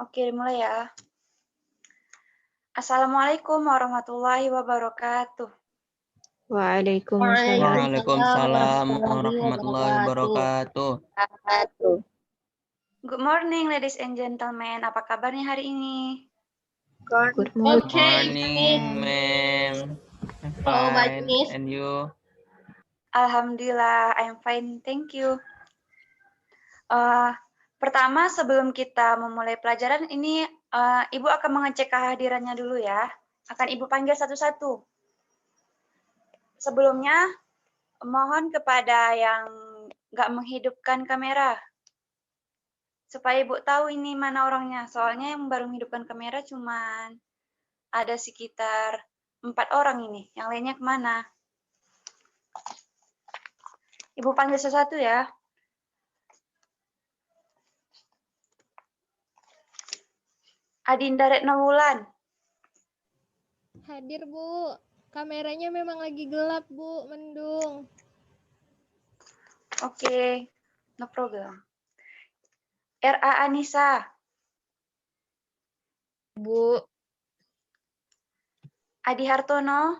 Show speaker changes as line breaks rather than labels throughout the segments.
Oke, mulai ya. Assalamualaikum warahmatullahi wabarakatuh.
Waalaikumsalam warahmatullahi wabarakatuh.
Good morning, ladies and gentlemen. Apa kabarnya hari ini?
Good morning, ma'am. I'm fine. And you?
Alhamdulillah, I'm fine. Thank you. Pertama, sebelum kita memulai pelajaran ini, Ibu akan mengecek kehadirannya dulu ya. Akan Ibu panggil satu-satu. Sebelumnya, mohon kepada yang nggak menghidupkan kamera. Supaya Ibu tahu ini mana orangnya. Soalnya yang baru menghidupkan kamera cuman ada sekitar 4 orang ini. Yang lainnya kemana? Ibu panggil satu-satu ya. Adinda Retnawulan.
Hadir, Bu. Kameranya memang lagi gelap, Bu. Mendung.
Oke, no problem. R.A. Anissa.
Bu.
Adi Hartono.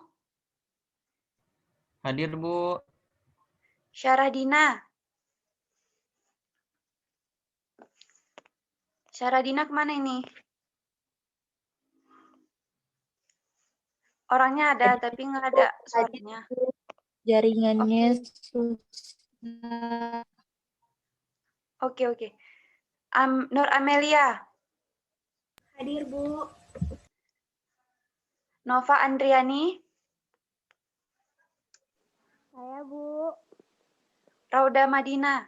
Hadir, Bu.
Syaradina. Syaradina kemana ini? Orangnya ada, tapi nggak ada suaranya.
Jaringannya
susah. Oke. Nur Amelia.
Hadir, Bu.
Nova Andriani.
Saya, Bu.
Rauda Madina.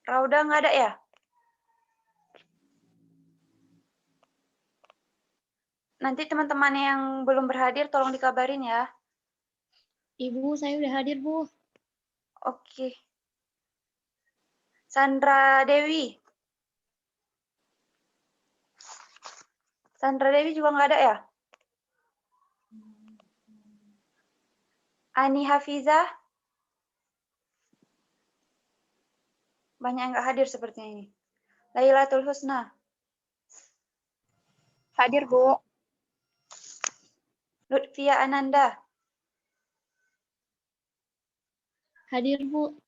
Rauda nggak ada ya? Nanti teman-teman yang belum berhadir tolong dikabarin ya.
Ibu, saya udah hadir, Bu.
Oke. Sandra Dewi. Sandra Dewi juga nggak ada ya? Ani Hafiza. Banyak yang nggak hadir sepertinya ini. Lailatul Husna.
hadir, Bu.
Lutfia Ananda.
Hadir, Bu.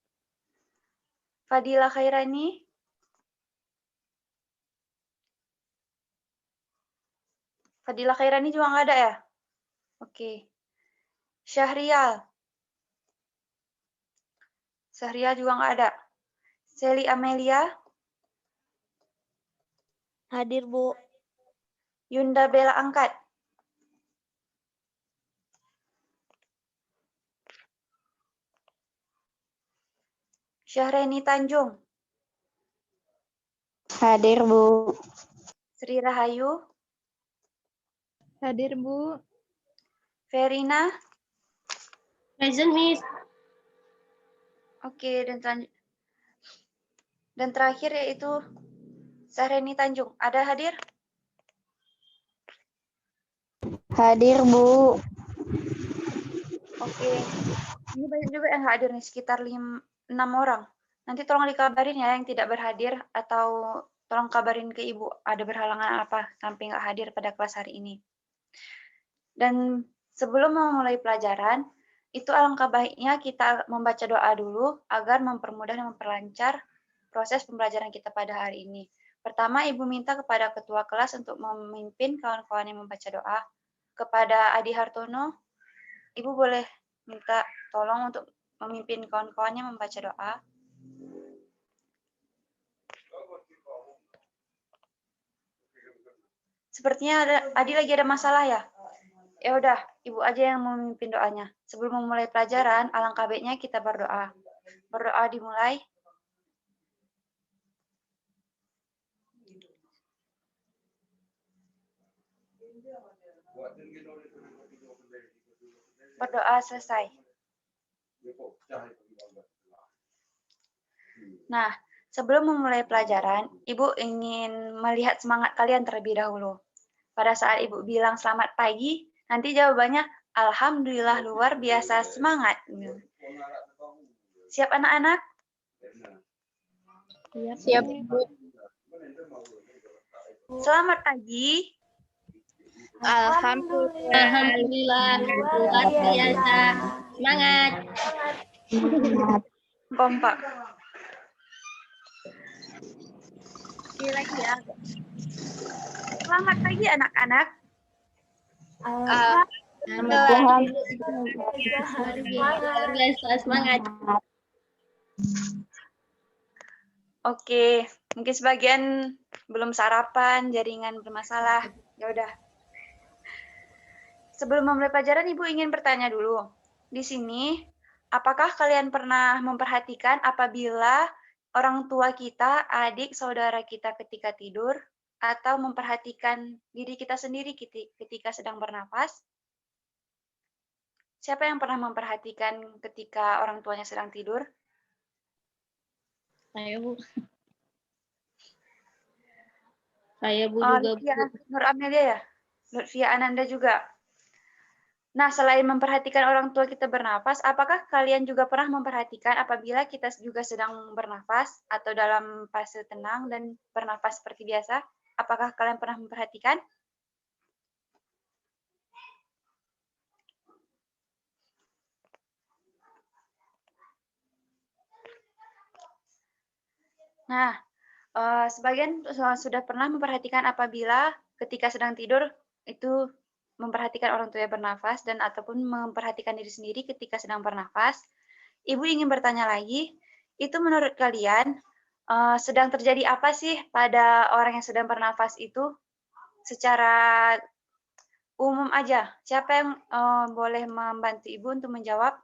Fadila Khairani. Fadila Khairani juga nggak ada ya? Oke. Syahrial. Syahrial juga nggak ada. Seli Amelia.
Hadir, Bu.
Yunda Bella Angkat. Syahreni Tanjung.
Hadir, Bu.
Sri Rahayu.
Hadir, Bu.
Verina.
Present, Miss.
Oke, dan terakhir yaitu Syahreni Tanjung. Ada hadir?
Hadir, Bu.
Oke. Ini banyak juga yang hadir nih, sekitar 6 orang. Nanti tolong dikabarin ya yang tidak berhadir, atau tolong kabarin ke Ibu ada berhalangan apa sampai nggak hadir pada kelas hari ini. Dan sebelum memulai pelajaran, itu alangkah baiknya kita membaca doa dulu agar mempermudah dan memperlancar proses pembelajaran kita pada hari ini. Pertama, Ibu minta kepada ketua kelas untuk memimpin kawan-kawan yang membaca doa. Kepada Adi Hartono, Ibu boleh minta tolong untuk memimpin kawan-kawannya membaca doa. Sepertinya Adi lagi ada masalah ya? Ya udah, Ibu aja yang memimpin doanya. Sebelum memulai pelajaran, alangkah baiknya kita berdoa. Berdoa dimulai. Berdoa selesai. Nah, sebelum memulai pelajaran, Ibu ingin melihat semangat kalian terlebih dahulu. Pada saat Ibu bilang selamat pagi, nanti jawabannya Alhamdulillah luar biasa semangat. Siap anak-anak?
Siap, Bu.
Selamat pagi.
Alhamdulillah, luar biasa. Semangat.
Kompak. Sekali lagi ya. Selamat pagi anak-anak.
Luar biasa, semangat.
Oke, mungkin sebagian belum sarapan, jaringan bermasalah. Ya udah. Sebelum memulai pelajaran, Ibu ingin bertanya dulu. Di sini, apakah kalian pernah memperhatikan apabila orang tua kita, adik, saudara kita ketika tidur, atau memperhatikan diri kita sendiri ketika sedang bernapas? Siapa yang pernah memperhatikan ketika orang tuanya sedang tidur?
Saya, Bu. Saya, Bu, juga,
Lutfia,
Bu.
Nur Amelia ya? Lutfia Ananda juga. Nah, selain memperhatikan orang tua kita bernapas, apakah kalian juga pernah memperhatikan apabila kita juga sedang bernafas atau dalam fase tenang dan bernafas seperti biasa? Apakah kalian pernah memperhatikan? Nah, sebagian sudah pernah memperhatikan apabila ketika sedang tidur itu memperhatikan orang tua bernafas dan ataupun memperhatikan diri sendiri ketika sedang bernafas. Ibu ingin bertanya lagi, itu menurut kalian sedang terjadi apa sih pada orang yang sedang bernafas itu secara umum aja? Siapa yang boleh membantu Ibu untuk menjawab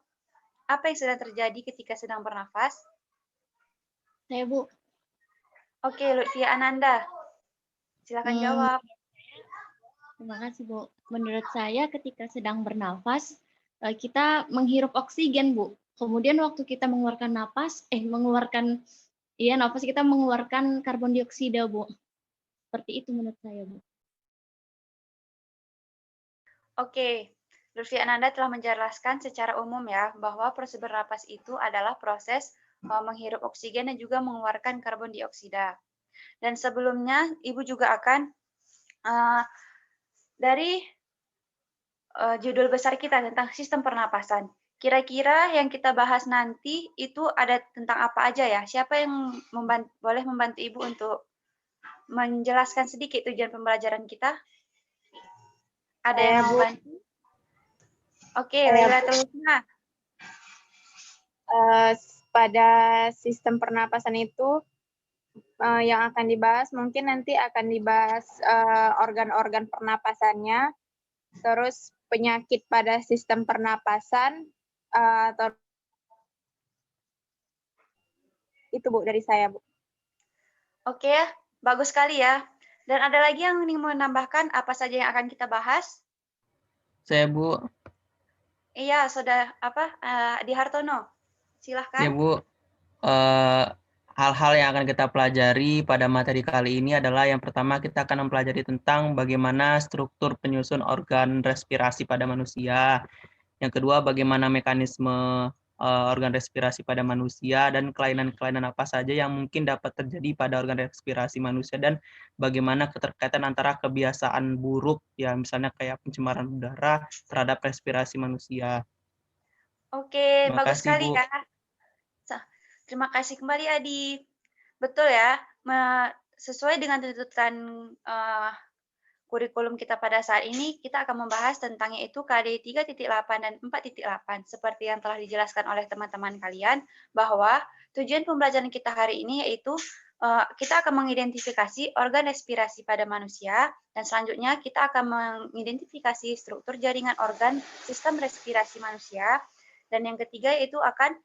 apa yang sedang terjadi ketika sedang bernafas?
Saya, Bu.
Oke, Lutfia Ananda. Silakan jawab.
Terima kasih, Bu. Menurut saya ketika sedang bernafas, kita menghirup oksigen, Bu. Kemudian waktu kita mengeluarkan nafas kita mengeluarkan karbon dioksida, Bu. Seperti itu menurut saya, Bu.
Oke, Lutfi Ananda telah menjelaskan secara umum ya, bahwa proses bernapas itu adalah proses menghirup oksigen dan juga mengeluarkan karbon dioksida. Dan sebelumnya, Ibu juga akan dari judul besar kita tentang sistem pernapasan. Kira-kira yang kita bahas nanti itu ada tentang apa aja ya? Siapa yang boleh membantu Ibu untuk menjelaskan sedikit tujuan pembelajaran kita? Ada yang mau bantu? Oke, Lailatul Husna.
Pada sistem pernapasan itu yang akan dibahas mungkin nanti akan dibahas organ-organ pernapasannya, terus penyakit pada sistem pernapasan, itu Bu dari saya, Bu.
Oke, bagus sekali ya. Dan ada lagi yang ingin menambahkan apa saja yang akan kita bahas?
Saya, Bu.
Iya, sudah Di Hartono. Silahkan.
Ya, Bu. Hal-hal yang akan kita pelajari pada materi kali ini adalah yang pertama kita akan mempelajari tentang bagaimana struktur penyusun organ respirasi pada manusia. Yang kedua, bagaimana mekanisme organ respirasi pada manusia dan kelainan-kelainan apa saja yang mungkin dapat terjadi pada organ respirasi manusia dan bagaimana keterkaitan antara kebiasaan buruk ya misalnya kayak pencemaran udara terhadap respirasi manusia.
Oke,
Terima
bagus
kasih,
sekali
Bu.
ya. Terima kasih kembali Adi. Betul ya, sesuai dengan tuntutan kurikulum kita pada saat ini, kita akan membahas tentang yaitu KD 3.8 dan 4.8. Seperti yang telah dijelaskan oleh teman-teman kalian, bahwa tujuan pembelajaran kita hari ini yaitu kita akan mengidentifikasi organ respirasi pada manusia, dan selanjutnya kita akan mengidentifikasi struktur jaringan organ sistem respirasi manusia, dan yang ketiga yaitu akan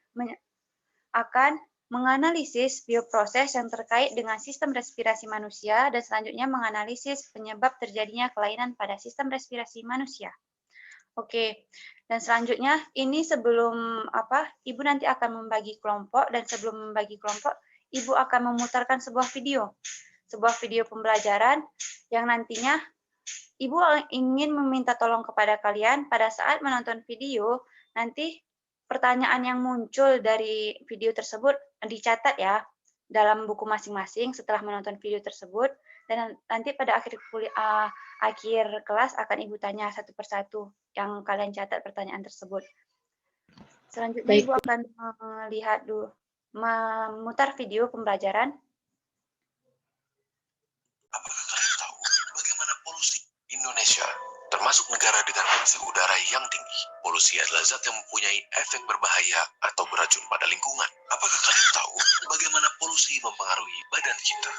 menganalisis bioproses yang terkait dengan sistem respirasi manusia, dan selanjutnya menganalisis penyebab terjadinya kelainan pada sistem respirasi manusia. Oke, dan selanjutnya ini sebelum Ibu nanti akan membagi kelompok, dan sebelum membagi kelompok, Ibu akan memutarkan sebuah video pembelajaran yang nantinya Ibu ingin meminta tolong kepada kalian pada saat menonton video, nanti pertanyaan yang muncul dari video tersebut dicatat ya. dalam buku masing-masing setelah menonton video tersebut, dan nanti pada akhir kelas akan Ibu tanya satu persatu yang kalian catat pertanyaan tersebut. Selanjutnya
Baik.
Ibu akan melihat dulu, memutar video pembelajaran.
Apakah kalian tahu bagaimana polusi Indonesia termasuk negara dengan polusi udara yang tinggi? Polusi adalah zat yang mempunyai efek berbahaya atau beracun pada lingkungan. Apakah kalian tahu bagaimana polusi mempengaruhi badan kita?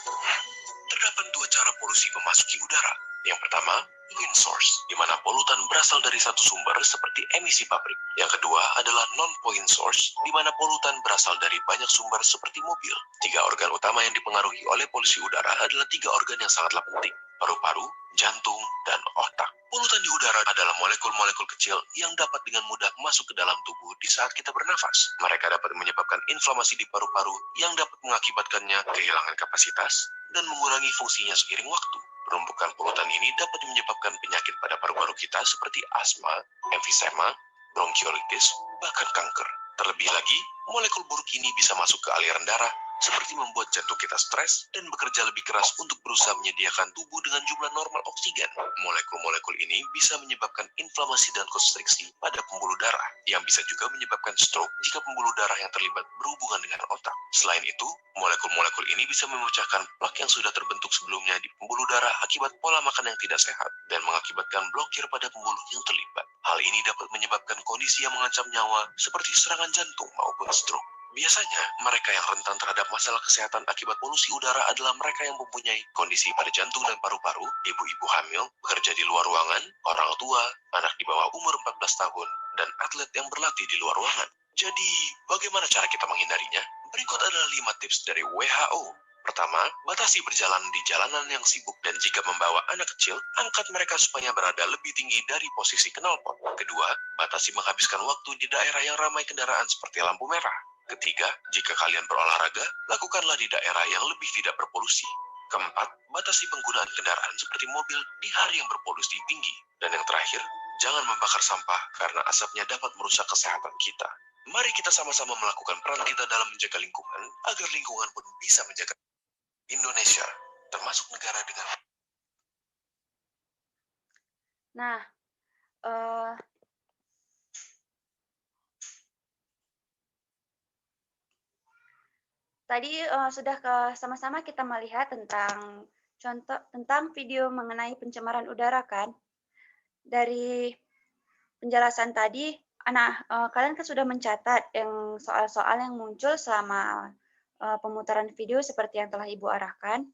Terdapat dua cara polusi memasuki udara. Yang pertama, point source, di mana polutan berasal dari satu sumber seperti emisi pabrik. Yang kedua adalah non-point source, di mana polutan berasal dari banyak sumber seperti mobil. Tiga organ utama yang dipengaruhi oleh polusi udara adalah tiga organ yang sangatlah penting: paru-paru, jantung, dan otak. Polutan di udara adalah molekul-molekul kecil yang dapat dengan mudah masuk ke dalam tubuh di saat kita bernafas. Mereka dapat menyebabkan inflamasi di paru-paru yang dapat mengakibatkannya kehilangan kapasitas dan mengurangi fungsinya seiring waktu. Penumpukan polutan ini dapat menyebabkan penyakit pada paru-paru kita seperti asma, emfisema, bronkiolitis, bahkan kanker. Terlebih lagi, molekul buruk ini bisa masuk ke aliran darah, seperti membuat jantung kita stres dan bekerja lebih keras untuk berusaha menyediakan tubuh dengan jumlah normal oksigen. Molekul-molekul ini bisa menyebabkan inflamasi dan konstriksi pada pembuluh darah, yang bisa juga menyebabkan stroke jika pembuluh darah yang terlibat berhubungan dengan otak. Selain itu, molekul-molekul ini bisa memecahkan plak yang sudah terbentuk sebelumnya di pembuluh darah akibat pola makan yang tidak sehat, dan mengakibatkan blokir pada pembuluh yang terlibat. Hal ini dapat menyebabkan kondisi yang mengancam nyawa seperti serangan jantung maupun stroke. Biasanya, mereka yang rentan terhadap masalah kesehatan akibat polusi udara adalah mereka yang mempunyai kondisi pada jantung dan paru-paru, ibu-ibu hamil, bekerja di luar ruangan, orang tua, anak di bawah umur 14 tahun, dan atlet yang berlatih di luar ruangan. Jadi, bagaimana cara kita menghindarinya? Berikut adalah 5 tips dari WHO. Pertama, batasi perjalanan di jalanan yang sibuk, dan jika membawa anak kecil, angkat mereka supaya berada lebih tinggi dari posisi knalpot. Kedua, batasi menghabiskan waktu di daerah yang ramai kendaraan seperti lampu merah. Ketiga, jika kalian berolahraga, lakukanlah di daerah yang lebih tidak berpolusi. Keempat, batasi penggunaan kendaraan seperti mobil di hari yang berpolusi tinggi. Dan yang terakhir, jangan membakar sampah karena asapnya dapat merusak kesehatan kita. Mari kita sama-sama melakukan peran kita dalam menjaga lingkungan, agar lingkungan pun bisa menjaga Indonesia, termasuk negara dengan...
Nah, tadi sudah sama-sama kita melihat tentang video mengenai pencemaran udara kan. Dari penjelasan tadi, kalian kan sudah mencatat yang soal-soal yang muncul selama pemutaran video seperti yang telah Ibu arahkan.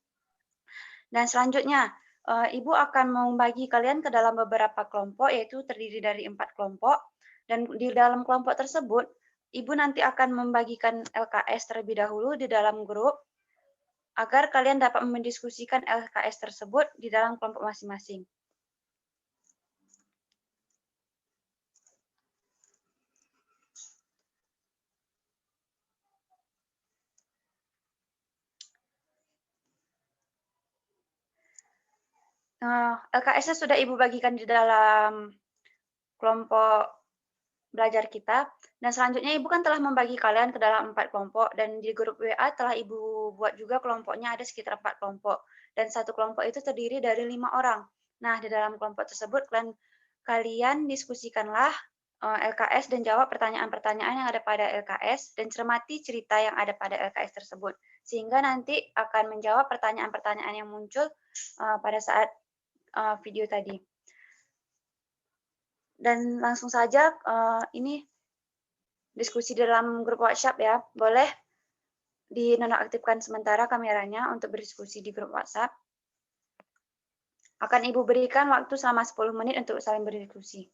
Dan selanjutnya, Ibu akan membagi kalian ke dalam beberapa kelompok, yaitu terdiri dari 4 kelompok. Dan di dalam kelompok tersebut, Ibu nanti akan membagikan LKS terlebih dahulu di dalam grup, agar kalian dapat mendiskusikan LKS tersebut di dalam kelompok masing-masing. LKS-nya sudah Ibu bagikan di dalam kelompok belajar kita, dan selanjutnya Ibu kan telah membagi kalian ke dalam 4 kelompok, dan di grup WA telah Ibu buat juga kelompoknya ada sekitar 4 kelompok, dan satu kelompok itu terdiri dari 5 orang. Nah, di dalam kelompok tersebut kalian diskusikanlah LKS dan jawab pertanyaan-pertanyaan yang ada pada LKS, dan cermati cerita yang ada pada LKS tersebut, sehingga nanti akan menjawab pertanyaan-pertanyaan yang muncul pada saat video tadi. Dan langsung saja ini diskusi dalam grup WhatsApp ya. Boleh dinonaktifkan sementara kameranya untuk berdiskusi di grup WhatsApp. Akan Ibu berikan waktu selama 10 menit untuk saling berdiskusi.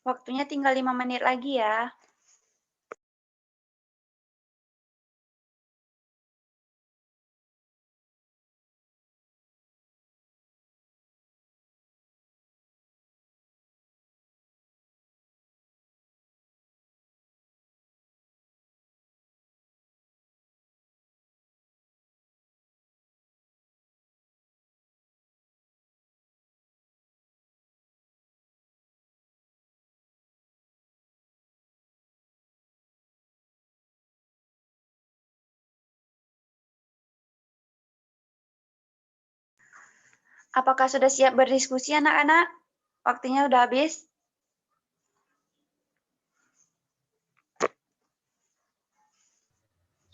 Waktunya tinggal 5 menit lagi ya. Apakah sudah siap berdiskusi anak-anak? Waktunya udah habis.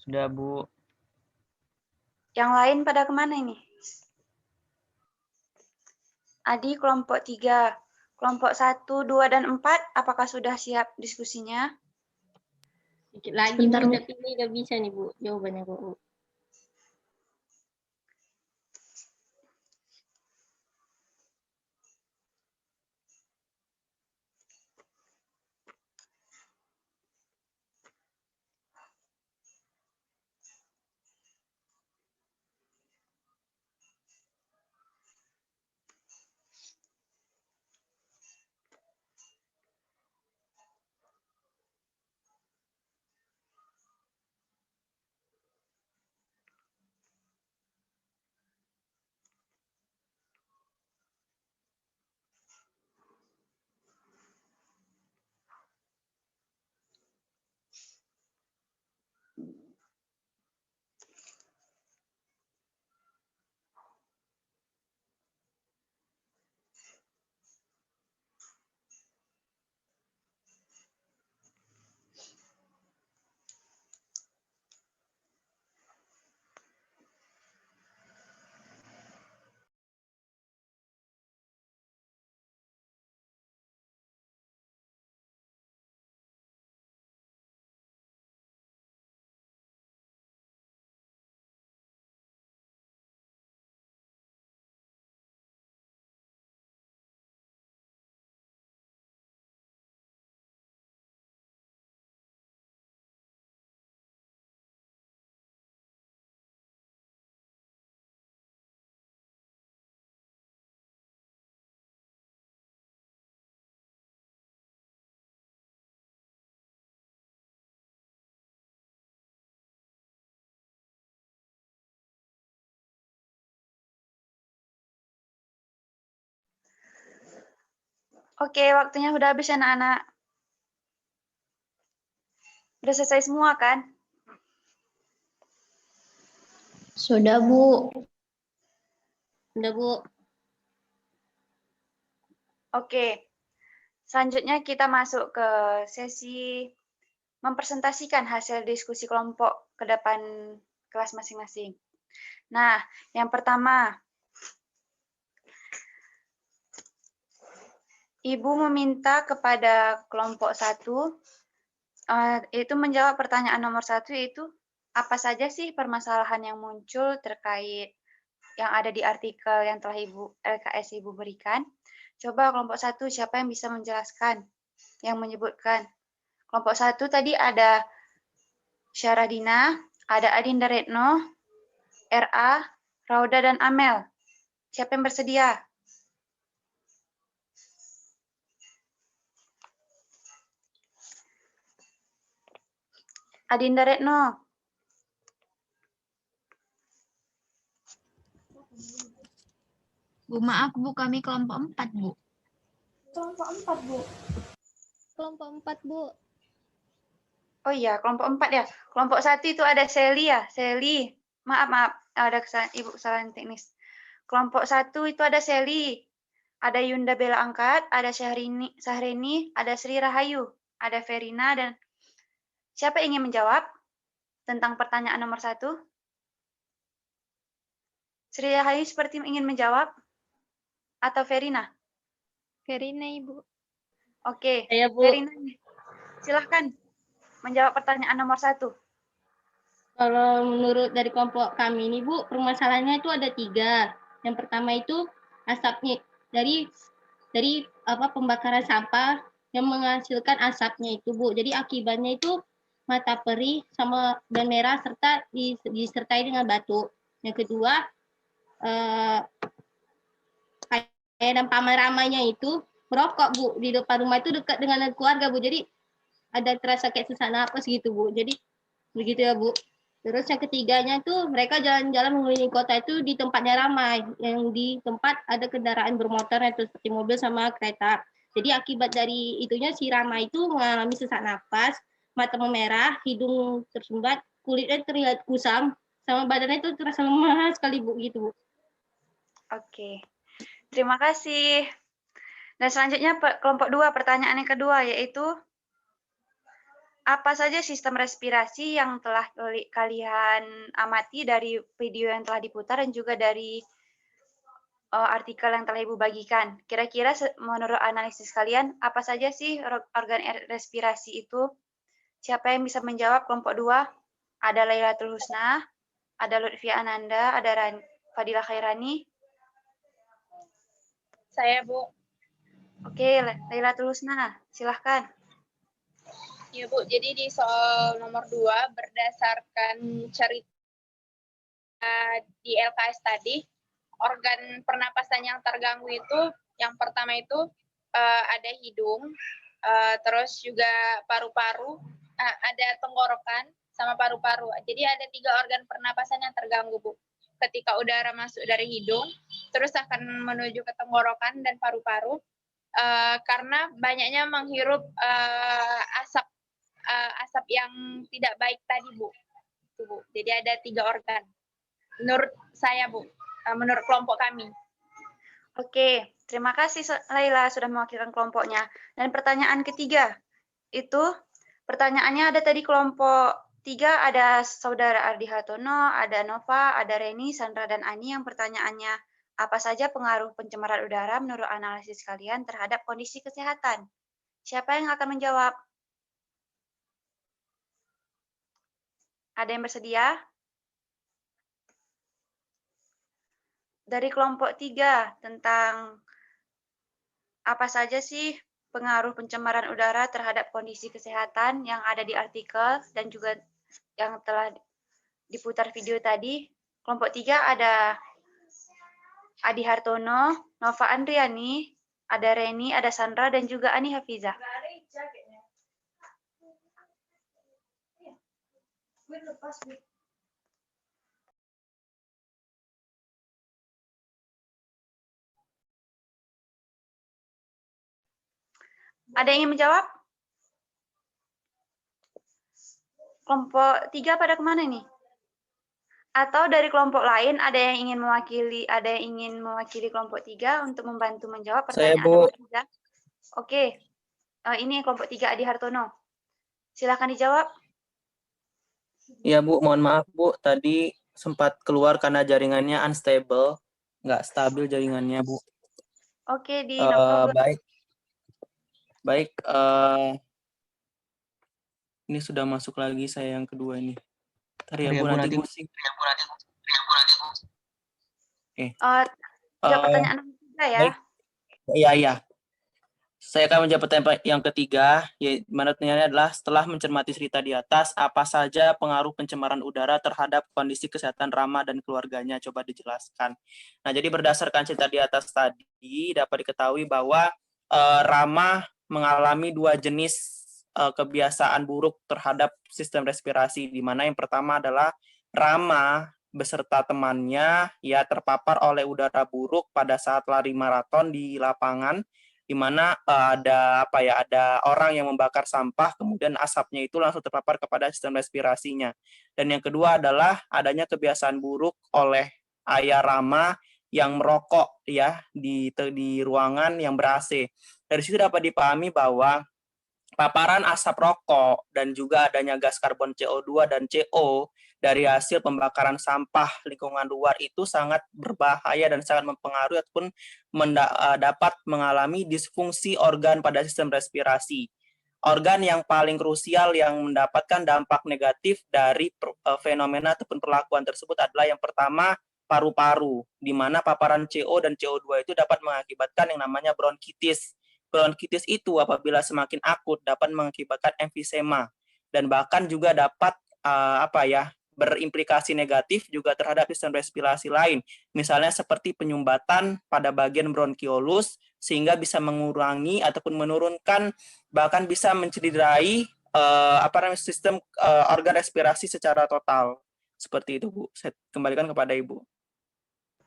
Sudah, Bu.
Yang lain pada kemana ini? Adi kelompok 3. Kelompok 1, 2, dan 4, apakah sudah siap diskusinya?
Sedikit lagi,
Sebentar,
Bu,
Bu.
tapi ini udah bisa nih, Bu, jawabannya, Bu.
Oke, waktunya udah habis anak-anak. Udah selesai semua kan?
Sudah, Bu.
Udah, Bu.
Oke, selanjutnya kita masuk ke sesi mempresentasikan hasil diskusi kelompok ke depan kelas masing-masing. Nah, yang pertama, Ibu meminta kepada kelompok 1 itu menjawab pertanyaan nomor 1, yaitu apa saja sih permasalahan yang muncul terkait yang ada di artikel yang telah LKS Ibu berikan. Coba kelompok 1, siapa yang bisa menjelaskan, yang menyebutkan? Kelompok 1 tadi ada Syaradina, ada Adinda Retno, RA, Rauda, dan Amel. Siapa yang bersedia? Adinda Retno.
Bu, maaf, Bu. Kami kelompok 4, Bu.
Kelompok 4, Bu.
Oh iya, kelompok 4 ya. Kelompok 1 itu ada Sally ya. Sally. Maaf. Ada Ibu kesalahan teknis. Kelompok 1 itu ada Sally. Ada Yunda Bella Angkat, ada Sahreni, ada Sri Rahayu, ada Verina, dan siapa ingin menjawab tentang pertanyaan nomor 1? Sri Rahayu seperti ingin menjawab? Atau Verina?
Verina, Ibu.
Oke,
Saya, Bu.
Verina, silahkan menjawab pertanyaan nomor 1.
Kalau menurut dari kelompok kami ini, Bu, permasalahannya itu ada 3. Yang pertama itu asapnya dari pembakaran sampah yang menghasilkan asapnya itu, Bu. Jadi akibatnya itu mata perih dan merah serta disertai dengan batuk. Yang kedua, saya dan paman ramainya itu merokok, Bu, di depan rumah itu dekat dengan keluarga, Bu. Jadi ada terasa kayak sesak napas gitu, Bu. Jadi begitu ya, Bu. Terus yang ketiganya tuh mereka jalan-jalan mengelilingi kota itu di tempatnya ramai, yang di tempat ada kendaraan bermotor itu seperti mobil sama kereta. Jadi akibat dari itunya si Rama itu mengalami sesak napas, mata memerah, hidung tersumbat, kulitnya terlihat kusam, sama badannya itu terasa lemah sekali, Bu, gitu, Bu.
Oke. Terima kasih. Dan selanjutnya kelompok 2, pertanyaan yang kedua, yaitu apa saja sistem respirasi yang telah kalian amati dari video yang telah diputar dan juga dari artikel yang telah Ibu bagikan. Kira-kira menurut analisis kalian, apa saja sih organ respirasi itu? Siapa yang bisa menjawab kelompok 2? Ada Lailatul Husna, ada Lutfia Ananda, ada Fadila Khairani.
Saya, Bu.
Oke, Lailatul Husna, silahkan.
Ya, Bu. Jadi di soal nomor 2, berdasarkan cerita di LKS tadi, organ pernapasan yang terganggu itu, yang pertama itu ada hidung, terus juga paru-paru, ada tenggorokan, sama paru-paru. Jadi ada 3 organ pernapasan yang terganggu, Bu. Ketika udara masuk dari hidung, terus akan menuju ke tenggorokan dan paru-paru, karena banyaknya menghirup asap yang tidak baik tadi, Bu. Itu, Bu. Jadi ada 3 organ. Menurut saya, Bu. Menurut kelompok kami.
Oke, terima kasih Laila sudah mewakilkan kelompoknya. Dan pertanyaan ketiga, itu pertanyaannya ada tadi kelompok 3, ada Saudara Ardi Hartono, ada Nova, ada Reni, Sandra, dan Ani yang pertanyaannya, apa saja pengaruh pencemaran udara menurut analisis kalian terhadap kondisi kesehatan? Siapa yang akan menjawab? Ada yang bersedia? Dari kelompok 3 tentang apa saja sih pengaruh pencemaran udara terhadap kondisi kesehatan yang ada di artikel dan juga yang telah diputar video tadi. Kelompok 3 ada Adi Hartono, Nova Andriani, ada Reni, ada Sandra, dan juga Ani Hafizah. Ada yang ingin menjawab? Kelompok 3 pada kemana nih? Atau dari kelompok lain ada yang ingin mewakili kelompok 3 untuk membantu menjawab pertanyaan nomor 3? Oke. Ini kelompok 3 Adi Hartono. Silakan dijawab.
Iya, Bu. Mohon maaf, Bu. Tadi sempat keluar karena jaringannya unstable. Nggak stabil jaringannya, Bu.
Oke, no problem.
Baik. Ini sudah masuk lagi saya yang kedua ini. Ntar ya, Bu, nanti pusing. Oke.
Jawab pertanyaan nomor 3 ya.
Iya. Saya akan menjawab pertanyaan yang ketiga, yaitu pertanyaannya adalah setelah mencermati cerita di atas, apa saja pengaruh pencemaran udara terhadap kondisi kesehatan Rama dan keluarganya? Coba dijelaskan. Nah, jadi berdasarkan cerita di atas tadi, dapat diketahui bahwa Rama mengalami 2 jenis kebiasaan buruk terhadap sistem respirasi, di mana yang pertama adalah Rama beserta temannya ya terpapar oleh udara buruk pada saat lari maraton di lapangan, di mana ada orang yang membakar sampah, kemudian asapnya itu langsung terpapar kepada sistem respirasinya. Dan yang kedua adalah adanya kebiasaan buruk oleh ayah Rama yang merokok ya di ruangan yang ber-AC. Dari situ dapat dipahami bahwa paparan asap rokok dan juga adanya gas karbon CO2 dan CO dari hasil pembakaran sampah lingkungan luar itu sangat berbahaya dan sangat mempengaruhi ataupun dapat mengalami disfungsi organ pada sistem respirasi. Organ yang paling krusial yang mendapatkan dampak negatif dari fenomena ataupun perlakuan tersebut adalah yang pertama paru-paru, di mana paparan CO dan CO2 itu dapat mengakibatkan yang namanya bronkitis, bronkitis itu apabila semakin akut dapat mengakibatkan emfisema dan bahkan juga dapat berimplikasi negatif juga terhadap sistem respirasi lain. Misalnya seperti penyumbatan pada bagian bronkiolus sehingga bisa mengurangi ataupun menurunkan bahkan bisa mencederai sistem organ respirasi secara total. Seperti itu, Bu. Saya kembalikan kepada Ibu.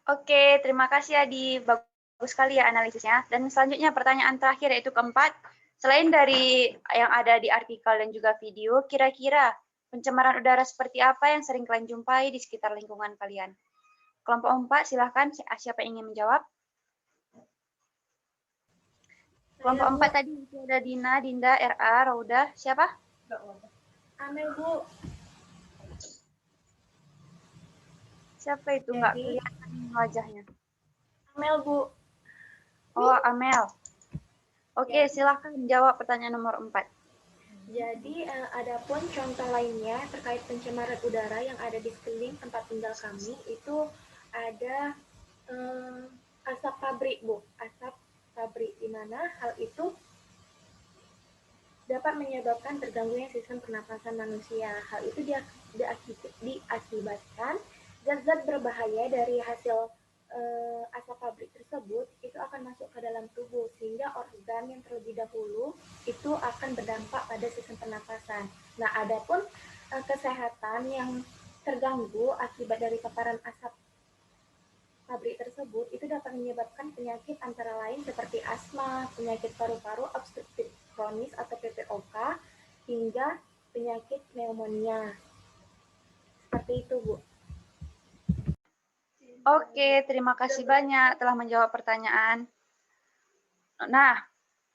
Oke, terima kasih Adi. Bagus sekali ya analisisnya. Dan selanjutnya pertanyaan terakhir yaitu keempat. Selain dari yang ada di artikel dan juga video, kira-kira pencemaran udara seperti apa yang sering kalian jumpai di sekitar lingkungan kalian? Kelompok 4, silahkan. Siapa yang ingin menjawab? Kelompok 4 tadi ada Dina, Dinda, RA, Rauda. Siapa?
Amel, Bu.
Siapa itu? Nggak kelihatan wajahnya.
Amel, Bu.
Oh, Amel. Oke, silahkan jawab pertanyaan nomor 4.
Jadi, adapun contoh lainnya terkait pencemaran udara yang ada di sekeliling tempat tinggal kami, itu ada asap pabrik, Bu. Asap pabrik, di mana hal itu dapat menyebabkan terganggunya sistem pernapasan manusia. Hal itu diakibatkan zat-zat berbahaya dari hasil asap pabrik tersebut itu akan masuk ke dalam tubuh sehingga organ yang terlebih dahulu itu akan berdampak pada sistem pernapasan. Nah, adapun kesehatan yang terganggu akibat dari paparan asap pabrik tersebut itu dapat menyebabkan penyakit antara lain seperti asma, penyakit paru-paru obstruktif kronis atau PPOK, hingga penyakit pneumonia. Seperti itu, Bu.
Oke, terima kasih banyak telah menjawab pertanyaan. Nah,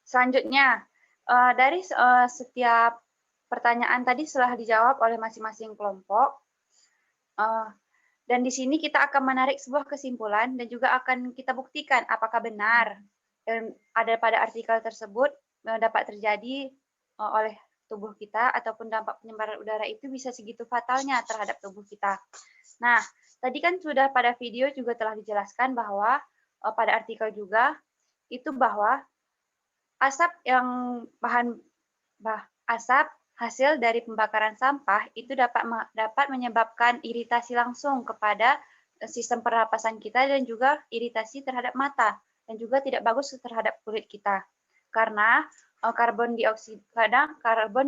selanjutnya dari setiap pertanyaan tadi telah dijawab oleh masing-masing kelompok. Dan di sini kita akan menarik sebuah kesimpulan dan juga akan kita buktikan apakah benar yang ada pada artikel tersebut dapat terjadi oleh tubuh kita ataupun dampak pencemaran udara itu bisa segitu fatalnya terhadap tubuh kita. Nah, tadi kan sudah pada video juga telah dijelaskan bahwa pada artikel juga itu bahwa asap yang asap hasil dari pembakaran sampah itu dapat menyebabkan iritasi langsung kepada sistem pernapasan kita dan juga iritasi terhadap mata dan juga tidak bagus terhadap kulit kita. Karena karbon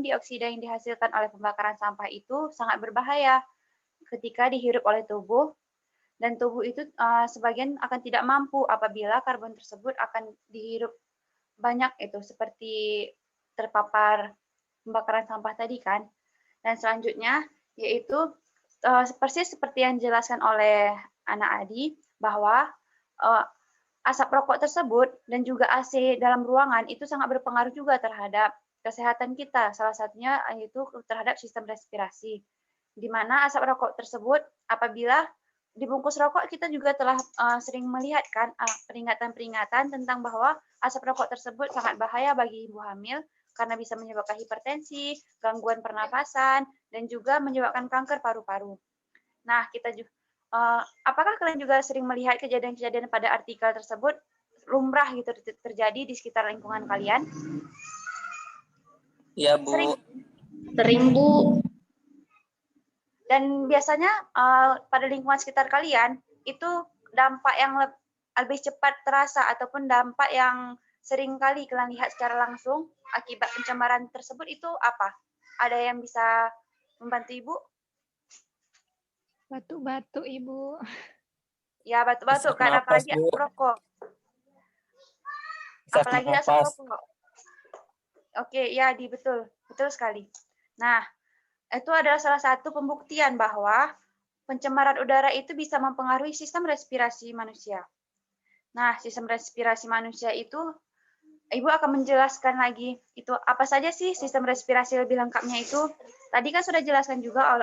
dioksida yang dihasilkan oleh pembakaran sampah itu sangat berbahaya ketika dihirup oleh tubuh, dan tubuh itu sebagian akan tidak mampu apabila karbon tersebut akan dihirup banyak itu seperti terpapar pembakaran sampah tadi kan. Dan selanjutnya yaitu persis seperti yang dijelaskan oleh Anak Adi bahwa asap rokok tersebut dan juga AC dalam ruangan itu sangat berpengaruh juga terhadap kesehatan kita. Salah satunya yaitu terhadap sistem respirasi. Di mana asap rokok tersebut apabila dibungkus rokok kita juga telah sering melihat kan peringatan-peringatan tentang bahwa asap rokok tersebut sangat bahaya bagi ibu hamil karena bisa menyebabkan hipertensi, gangguan pernapasan, dan juga menyebabkan kanker paru-paru. Nah, kita juga apakah kalian juga sering melihat kejadian-kejadian pada artikel tersebut lumrah gitu terjadi di sekitar lingkungan kalian?
Iya, Bu.
Sering, Bu.
Dan biasanya pada lingkungan sekitar kalian itu dampak yang lebih cepat terasa ataupun dampak yang sering kali kalian lihat secara langsung akibat pencemaran tersebut itu apa? Ada yang bisa membantu Ibu?
Batuk-batuk, Ibu.
Ya, batuk-batuk kan, apalagi asap rokok. Apalagi asap rokok. Oke, ya, betul sekali. Nah, itu adalah salah satu pembuktian bahwa pencemaran udara itu bisa mempengaruhi sistem respirasi manusia. Nah, sistem respirasi manusia itu, Ibu akan menjelaskan lagi, itu apa saja sih sistem respirasi lebih lengkapnya itu. Tadi kan sudah jelaskan juga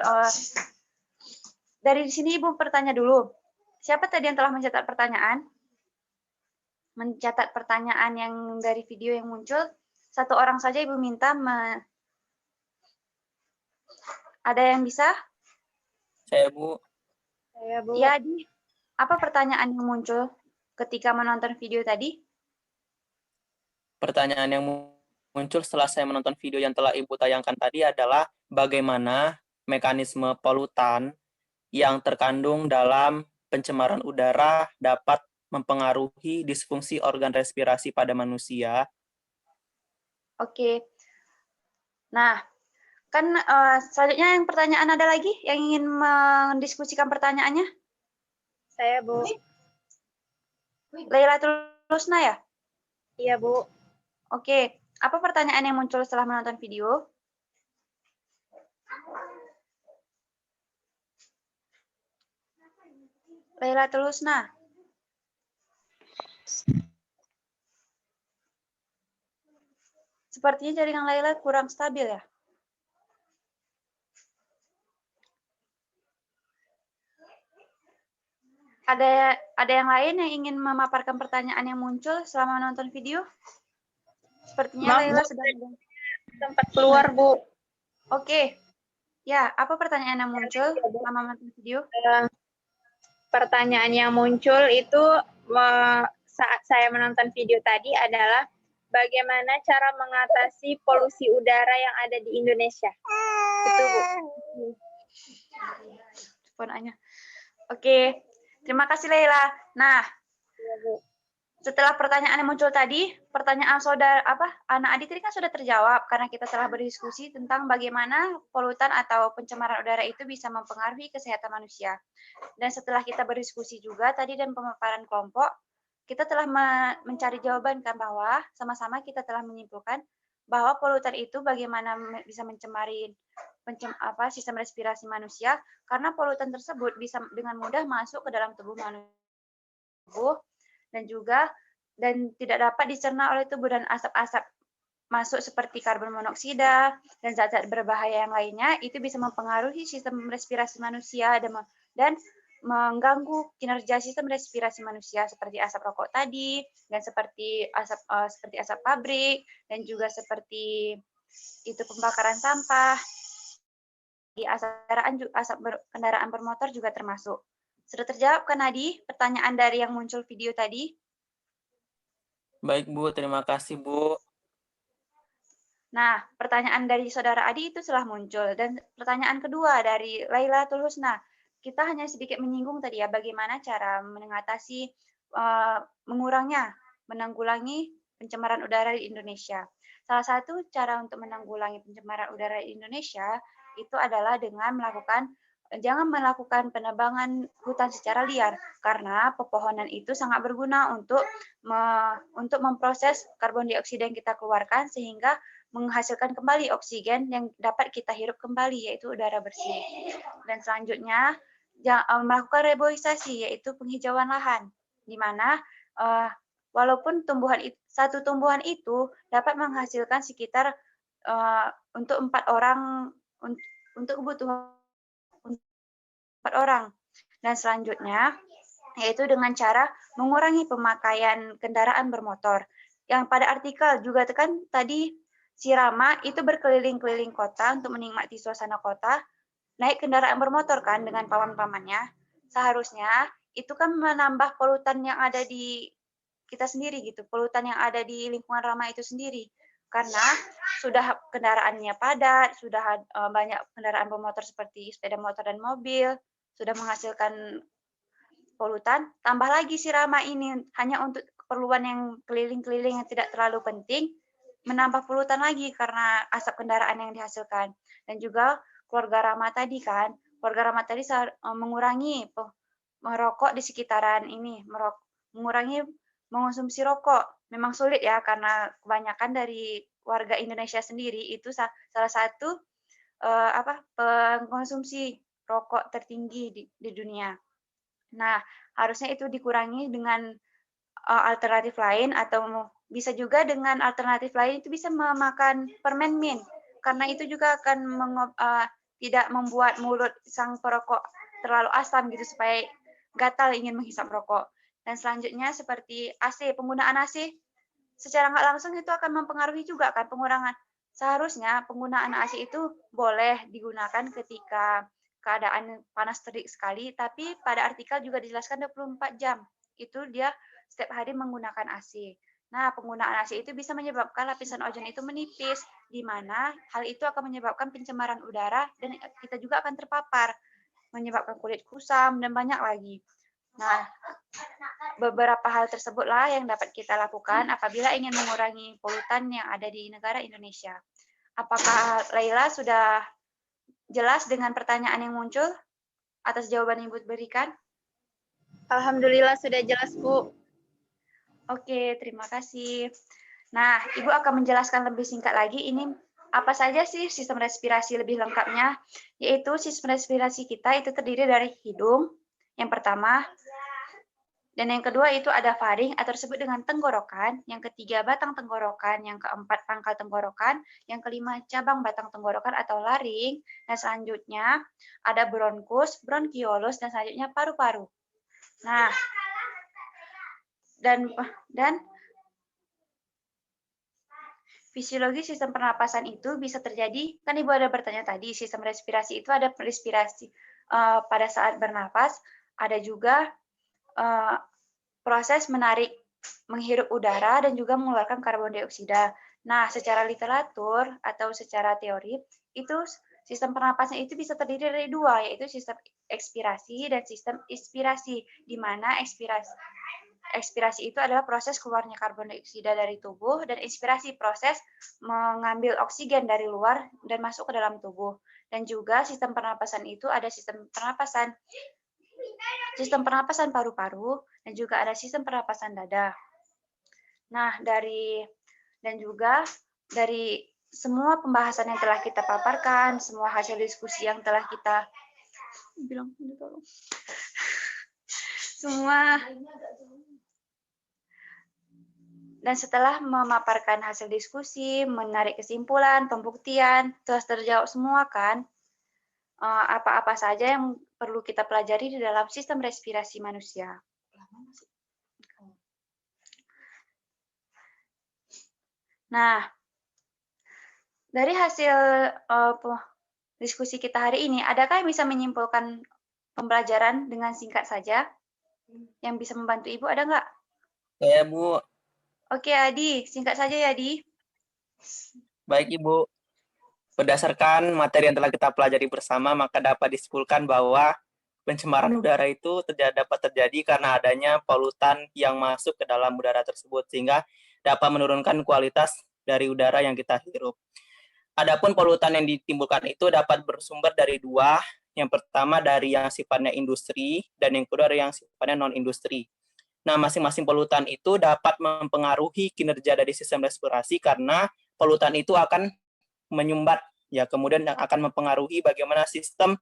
dari sini Ibu bertanya dulu. Siapa tadi yang telah mencatat pertanyaan? Mencatat pertanyaan yang dari video yang muncul. Satu orang saja Ibu minta. Ada yang bisa?
Saya, Bu.
Saya, Bu. Ya, Adi. Apa pertanyaan yang muncul ketika menonton video tadi?
Pertanyaan yang muncul setelah saya menonton video yang telah Ibu tayangkan tadi adalah bagaimana mekanisme polutan yang terkandung dalam pencemaran udara dapat mempengaruhi disfungsi organ respirasi pada manusia.
Oke. Nah, kan selanjutnya yang pertanyaan ada lagi yang ingin mendiskusikan pertanyaannya?
Saya, Bu.
Lailatul Husna ya?
Iya, Bu.
Oke. Apa pertanyaan yang muncul setelah menonton video? Lailatul Husna. Sepertinya jaringan Laila kurang stabil ya. Ada yang lain yang ingin memaparkan pertanyaan yang muncul selama menonton video? Sepertinya
Maaf,
Laila
Bu,
sedang
sempat keluar, Bu.
Oke. Ya, apa pertanyaan yang muncul selama menonton video?
Pertanyaan yang muncul itu saat saya menonton video tadi adalah bagaimana cara mengatasi polusi udara yang ada di Indonesia. Itu, Bu.
Teleponannya. Oke. Terima kasih Laila. Nah,
Iya, Bu.
setelah pertanyaan yang muncul tadi, pertanyaan anak Adi tadi kan sudah terjawab karena kita telah berdiskusi tentang bagaimana polutan atau pencemaran udara itu bisa mempengaruhi kesehatan manusia. Dan setelah kita berdiskusi juga tadi dan pemaparan kelompok, kita telah mencari jawaban kan bahwa sama-sama kita telah menyimpulkan bahwa polutan itu bagaimana bisa mencemari sistem respirasi manusia karena polutan tersebut bisa dengan mudah masuk ke dalam tubuh manusia dan tidak dapat dicerna oleh tubuh, dan asap-asap masuk seperti karbon monoksida dan zat-zat berbahaya yang lainnya itu bisa mempengaruhi sistem respirasi manusia dan mengganggu kinerja sistem respirasi manusia seperti asap rokok tadi dan seperti asap pabrik dan juga seperti itu pembakaran sampah. Di asap kendaraan bermotor juga termasuk. Sudah terjawab kan Adi pertanyaan dari yang muncul video tadi?
Baik, Bu. Terima kasih, Bu.
Nah, pertanyaan dari saudara Adi itu telah muncul. Dan pertanyaan kedua dari Lailatul Husna. Kita hanya sedikit menyinggung tadi ya, bagaimana cara mengatasi, menanggulangi pencemaran udara di Indonesia. Salah satu cara untuk menanggulangi pencemaran udara di Indonesia itu adalah dengan jangan melakukan penebangan hutan secara liar, karena pepohonan itu sangat berguna untuk memproses karbon dioksida yang kita keluarkan sehingga menghasilkan kembali oksigen yang dapat kita hirup kembali, yaitu udara bersih. Dan selanjutnya melakukan reboisasi, yaitu penghijauan lahan, di mana walaupun satu tumbuhan itu dapat menghasilkan sekitar untuk 4 orang untuk kebutuhan 4 orang. Dan selanjutnya yaitu dengan cara mengurangi pemakaian kendaraan bermotor. Yang pada artikel juga kan tadi si Rama itu berkeliling-keliling kota untuk menikmati suasana kota, naik kendaraan bermotor kan dengan paman-pamannya. Seharusnya itu kan menambah polutan yang ada di kita sendiri gitu, polutan yang ada di lingkungan Rama itu sendiri. Karena sudah kendaraannya padat, sudah banyak kendaraan bermotor seperti sepeda motor dan mobil, sudah menghasilkan polutan, tambah lagi si Rama ini hanya untuk keperluan yang keliling-keliling yang tidak terlalu penting, menambah polutan lagi karena asap kendaraan yang dihasilkan. Dan juga keluarga Rama tadi kan, keluarga Rama tadi mengurangi merokok di sekitaran ini, mengurangi mengonsumsi rokok. Memang sulit ya karena kebanyakan dari warga Indonesia sendiri itu salah satu pengkonsumsi rokok tertinggi di dunia. Nah, harusnya itu dikurangi dengan alternatif lain atau bisa juga dengan alternatif lain itu bisa memakan permen mint karena itu juga akan tidak membuat mulut sang perokok terlalu asam gitu supaya gatal ingin menghisap rokok. Dan selanjutnya seperti AC, penggunaan AC secara nggak langsung itu akan mempengaruhi juga kan pengurangan. Seharusnya penggunaan AC itu boleh digunakan ketika keadaan panas terik sekali, tapi pada artikel juga dijelaskan 24 jam. Itu dia setiap hari menggunakan AC. Nah, penggunaan AC itu bisa menyebabkan lapisan ozon itu menipis, di mana hal itu akan menyebabkan pencemaran udara dan kita juga akan terpapar, menyebabkan kulit kusam, dan banyak lagi. Nah, beberapa hal tersebutlah yang dapat kita lakukan apabila ingin mengurangi polutan yang ada di negara Indonesia. Apakah Laila sudah jelas dengan pertanyaan yang muncul atas jawaban yang Ibu berikan?
Alhamdulillah sudah jelas, Bu.
Oke, terima kasih. Nah, Ibu akan menjelaskan lebih singkat lagi ini apa saja sih sistem respirasi lebih lengkapnya, yaitu sistem respirasi kita itu terdiri dari hidung, yang pertama, dan yang kedua itu ada faring atau disebut dengan tenggorokan, yang ketiga batang tenggorokan, yang keempat pangkal tenggorokan, yang kelima cabang batang tenggorokan atau laring, dan selanjutnya ada bronkus, bronkiolus, dan selanjutnya paru-paru. Nah, dan fisiologi sistem pernapasan itu bisa terjadi, kan Ibu ada bertanya tadi, sistem respirasi itu ada respirasi pada saat bernapas, ada juga proses menarik, menghirup udara, dan juga mengeluarkan karbon dioksida. Nah, secara literatur atau secara teori, itu sistem pernapasan itu bisa terdiri dari dua, yaitu sistem ekspirasi dan sistem inspirasi, di mana ekspirasi itu adalah proses keluarnya karbon dioksida dari tubuh, dan inspirasi proses mengambil oksigen dari luar dan masuk ke dalam tubuh. Dan juga sistem pernapasan itu ada sistem pernapasan paru-paru, dan juga ada sistem pernapasan dada. Nah, dan juga dari semua pembahasan yang telah kita paparkan, semua hasil diskusi yang telah kita dan setelah memaparkan hasil diskusi, menarik kesimpulan, pembuktian, telah terjawab semua kan? Apa-apa saja yang perlu kita pelajari di dalam sistem respirasi manusia. Nah, dari hasil diskusi kita hari ini, adakah yang bisa menyimpulkan pembelajaran dengan singkat saja? Yang bisa membantu Ibu, ada nggak?
Ya, Bu.
Oke, Adi. Singkat saja ya, Adi.
Baik, Ibu. Berdasarkan materi yang telah kita pelajari bersama, maka dapat disimpulkan bahwa pencemaran udara itu dapat terjadi karena adanya polutan yang masuk ke dalam udara tersebut, sehingga dapat menurunkan kualitas dari udara yang kita hirup. Adapun polutan yang ditimbulkan itu dapat bersumber dari dua, yang pertama dari yang sifatnya industri, dan yang kedua dari yang sifatnya non-industri. Nah, masing-masing polutan itu dapat mempengaruhi kinerja dari sistem respirasi karena polutan itu akan menyumbat, ya, kemudian yang akan mempengaruhi bagaimana sistem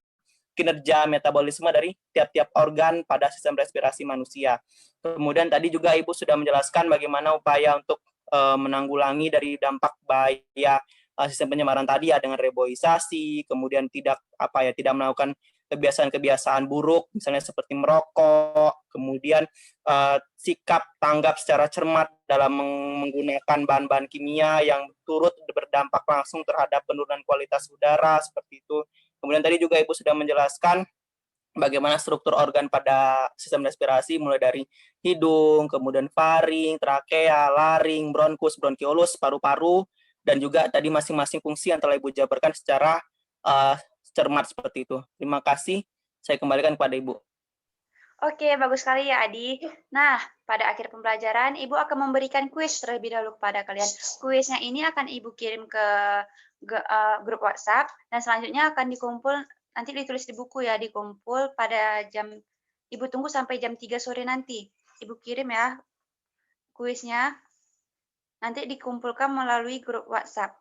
kinerja metabolisme dari tiap-tiap organ pada sistem respirasi manusia. Kemudian tadi juga Ibu sudah menjelaskan bagaimana upaya untuk menanggulangi dari dampak bahaya sistem pencemaran tadi ya, dengan reboisasi, kemudian tidak melakukan kebiasaan-kebiasaan buruk, misalnya seperti merokok, kemudian sikap tanggap secara cermat dalam menggunakan bahan-bahan kimia yang turut berdampak langsung terhadap penurunan kualitas udara, seperti itu. Kemudian tadi juga Ibu sudah menjelaskan bagaimana struktur organ pada sistem respirasi, mulai dari hidung, kemudian faring, trakea, laring, bronkus, bronkiolus, paru-paru, dan juga tadi masing-masing fungsi yang telah Ibu jabarkan secara cermat seperti itu. Terima kasih. Saya kembalikan kepada Ibu.
Oke, bagus sekali ya, Adi. Nah, pada akhir pembelajaran, Ibu akan memberikan kuis terlebih dahulu kepada kalian. Kuisnya ini akan Ibu kirim ke grup WhatsApp, dan selanjutnya akan dikumpul, nanti ditulis di buku ya, dikumpul pada jam, Ibu tunggu sampai jam 3 sore nanti. Ibu kirim ya kuisnya, nanti dikumpulkan melalui grup WhatsApp.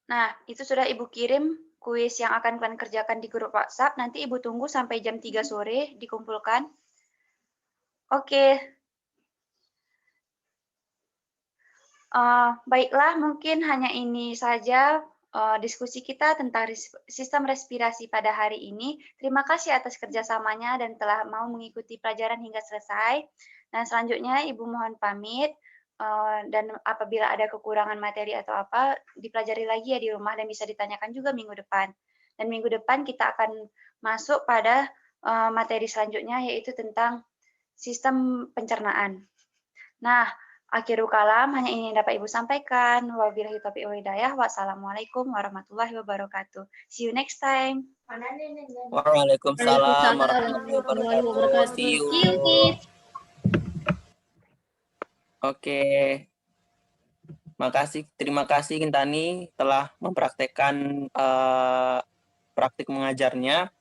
Nah, itu sudah Ibu kirim kuis yang akan kalian kerjakan di grup WhatsApp. Nanti Ibu tunggu sampai jam 3 sore dikumpulkan. Oke. Baiklah, mungkin hanya ini saja diskusi kita tentang sistem respirasi pada hari ini. Terima kasih atas kerjasamanya dan telah mau mengikuti pelajaran hingga selesai. Dan selanjutnya Ibu mohon pamit. dan apabila ada kekurangan materi atau apa, dipelajari lagi ya di rumah dan bisa ditanyakan juga minggu depan. Dan minggu depan kita akan masuk pada materi selanjutnya, yaitu tentang sistem pencernaan. Nah, akhirul kalam, hanya ini yang dapat Ibu sampaikan. Wabillahi taufiq wal hidayah. Wassalamualaikum warahmatullahi wabarakatuh. See you next time.
Waalaikumsalam warahmatullahi wabarakatuh. See you.
See you, kids.
Oke. Terima kasih Kintani telah mempraktekkan praktik mengajarnya.